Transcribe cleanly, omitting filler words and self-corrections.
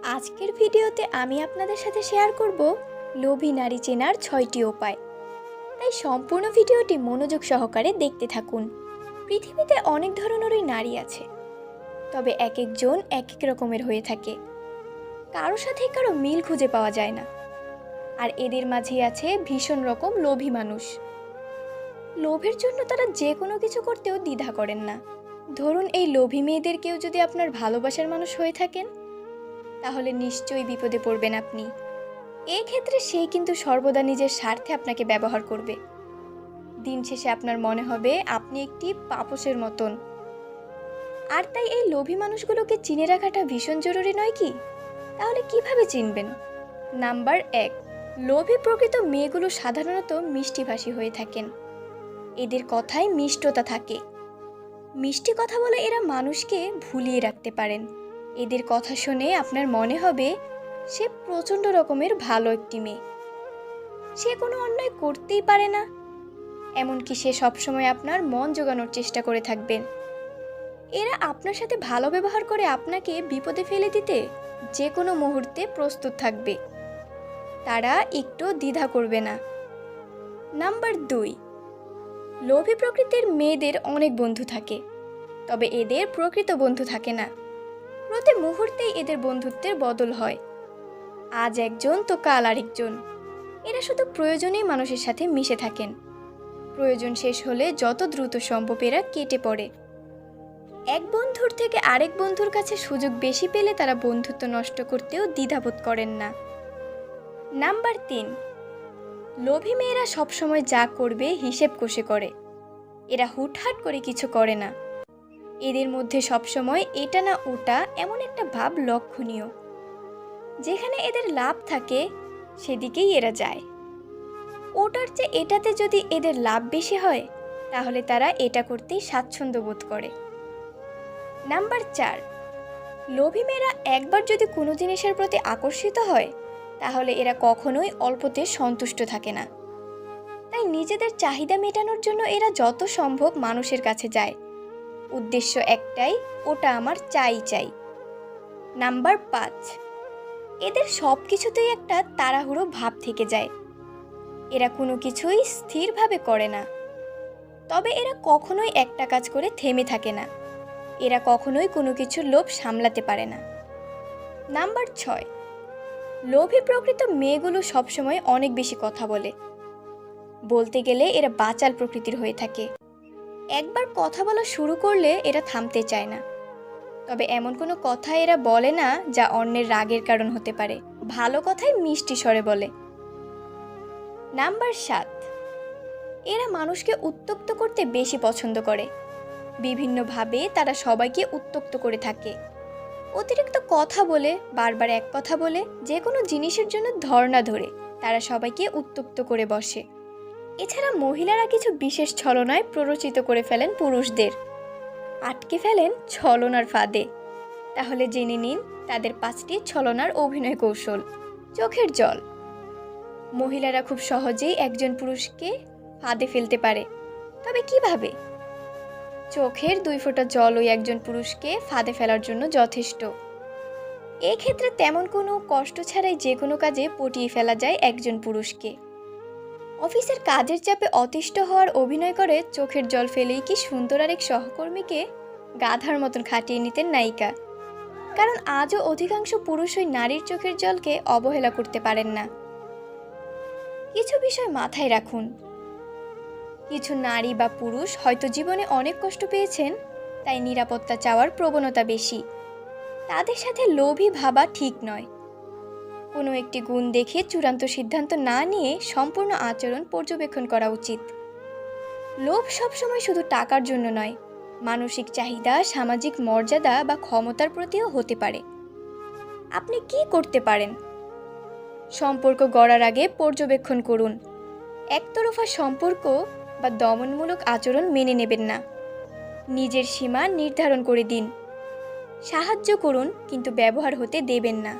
আজকের ভিডিওতে আমি আপনাদের সাথে শেয়ার করব লোভী নারী চেনার 6টি উপায়। তাই সম্পূর্ণ ভিডিওটি মনোযোগ সহকারে দেখতে থাকুন। পৃথিবীতে অনেক ধরনেরই নারী আছে, তবে এক একজন এক এক রকমের হয়ে থাকে। কারো সাথে কারো মিল খুঁজে পাওয়া যায় না। আর এদের মাঝেই আছে ভীষণ রকম লোভী মানুষ। লোভের জন্য তারা যে কোনো কিছু করতেও দ্বিধা করেন না। ধরুন, এই লোভী মেয়েদের কেউ যদি আপনার ভালোবাসার মানুষ হয়ে থাকেন, তাহলে নিশ্চয়ই বিপদে পড়বেন আপনি। এই ক্ষেত্রে সেই কিন্তু সর্বদা নিজের স্বার্থে আপনাকে ব্যবহার করবে। দিন শেষে আপনার মনে হবে আপনি একটি পাপোশের মতন। আর তাই এই লোভী মানুষগুলোকে চিনে রাখাটা ভীষণ জরুরি নয় কি? তাহলে কিভাবে চিনবেন? নাম্বার 1, লোভী প্রকৃত মেয়েগুলো সাধারণত মিষ্টিভাষী হয়ে থাকেন। এদের কথায় মিষ্টতা থাকে। মিষ্টি কথা বলে এরা মানুষকে ভুলিয়ে রাখতে পারেন। এদের কথা শুনে আপনার মনে হবে সে প্রচণ্ড রকমের ভালো একটি মেয়ে, সে কোনো অন্যায় করতেই পারে না। এমনকি সে সবসময় আপনার মন জোগানোর চেষ্টা করে থাকবেন। এরা আপনার সাথে ভালো ব্যবহার করে আপনাকে বিপদে ফেলে দিতে যে কোনো মুহূর্তে প্রস্তুত থাকবে। তারা একটু দ্বিধা করবে না। নাম্বার 2, লোভী প্রকৃতির মেয়েদের অনেক বন্ধু থাকে, তবে এদের প্রকৃত বন্ধু থাকে না। প্রতি মুহূর্তেই এদের বন্ধুত্বের বদল হয়। আজ একজন তো কাল আরেকজন। এরা শুধু প্রয়োজনেই মানুষের সাথে মিশে থাকেন। প্রয়োজন শেষ হলে যত দ্রুত সম্ভব এরা কেটে পড়ে। এক বন্ধুর থেকে আরেক বন্ধুর কাছে সুযোগ বেশি পেলে তারা বন্ধুত্ব নষ্ট করতেও দ্বিধাবোধ করেন না। নাম্বার 3, লোভী মেয়েরা সবসময় যা করবে হিসেব কষে করে। এরা হুটহাট করে কিছু করে না। এদের মধ্যে সবসময় এটা না ওটা এমন একটা ভাব লক্ষণীয়। যেখানে এদের লাভ থাকে সেদিকেই এরা যায়। ওটার চেয়ে এটাতে যদি এদের লাভ বেশি হয়, তাহলে তারা এটা করতেই স্বাচ্ছন্দ্য বোধ করে। নাম্বার 4, লোভী মেয়েরা একবার যদি কোনো জিনিসের প্রতি আকর্ষিত হয়, তাহলে এরা কখনোই অল্পতে সন্তুষ্ট থাকে না। তাই নিজেদের চাহিদা মেটানোর জন্য এরা যত সম্ভব মানুষের কাছে যায়। উদ্দেশ্য একটাই, ওটা আমার চাই চাই। নাম্বার 5, এদের সব কিছুতেই একটা তাড়াহুড়ো ভাব থেকে যায়। এরা কোনো কিছুই স্থিরভাবে করে না। তবে এরা কখনোই একটা কাজ করে থেমে থাকে না। এরা কখনোই কোনো কিছুর লোভ সামলাতে পারে না। নাম্বার 6, লোভী প্রকৃত মেয়েগুলো সবসময় অনেক বেশি কথা বলে। বলতে গেলে এরা বাচাল প্রকৃতির হয়ে থাকে। একবার কথা বলা শুরু করলে এরা থামতে চায় না। তবে এমন কোনো কথা এরা বলে না যা অন্যের রাগের কারণ হতে পারে। ভালো কথাই মিষ্টি স্বরে বলে। নাম্বার 7, এরা মানুষকে উত্ত্যক্ত করতে বেশি পছন্দ করে। বিভিন্নভাবে তারা সবাইকে উত্ত্যক্ত করে থাকে। অতিরিক্ত কথা বলে, বারবার এক কথা বলে, যে কোনো জিনিসের জন্য ধর্ণা ধরে তারা সবাইকে উত্ত্যক্ত করে বসে। এছাড়া মহিলারা কিছু বিশেষ ছলনায় প্ররোচিত করে ফেলেন পুরুষদের, আটকে ফেলেন ছলনার ফাঁদে। তাহলে জেনে নিন তাদের 5টি ছলনার অভিনয় কৌশল। চোখের জল। মহিলারা খুব সহজেই একজন পুরুষকে ফাঁদে ফেলতে পারে। তবে কিভাবে? চোখের 2 ফোঁটা জলই একজন পুরুষকে ফাঁদে ফেলার জন্য যথেষ্ট। এক্ষেত্রে তেমন কোনো কষ্ট ছাড়াই যে কোনো কাজে পটিয়ে ফেলা যায় একজন পুরুষকে। অফিসের কাজের চাপে অতিষ্ঠ হওয়ার অভিনয় করে চোখের জল ফেলেই কি সুন্দর আরেক সহকর্মীকে গাধার মতন খাটিয়ে নিতেন নায়িকা। কারণ আজও অধিকাংশ পুরুষই নারীর চোখের জলকে অবহেলা করতে পারেন না। কিছু বিষয় মাথায় রাখুন। কিছু নারী বা পুরুষ হয়তো জীবনে অনেক কষ্ট পেয়েছেন, তাই নিরাপত্তা চাওয়ার প্রবণতা বেশি। তাদের সাথে লোভী ভাবা ঠিক নয়। কোনো একটি গুণ দেখে চূড়ান্ত সিদ্ধান্ত না নিয়ে সম্পূর্ণ আচরণ পর্যবেক্ষণ করা উচিত। লোভ সবসময় শুধু টাকার জন্য নয়, মানসিক চাহিদা, সামাজিক মর্যাদা বা ক্ষমতার প্রতিও হতে পারে। আপনি কি করতে পারেন? সম্পর্ক গড়ার আগে পর্যবেক্ষণ করুন। একতরফা সম্পর্ক বা দমনমূলক আচরণ মেনে নেবেন না। নিজের সীমা নির্ধারণ করে দিন। সাহায্য করুন, কিন্তু ব্যবহার হতে দেবেন না।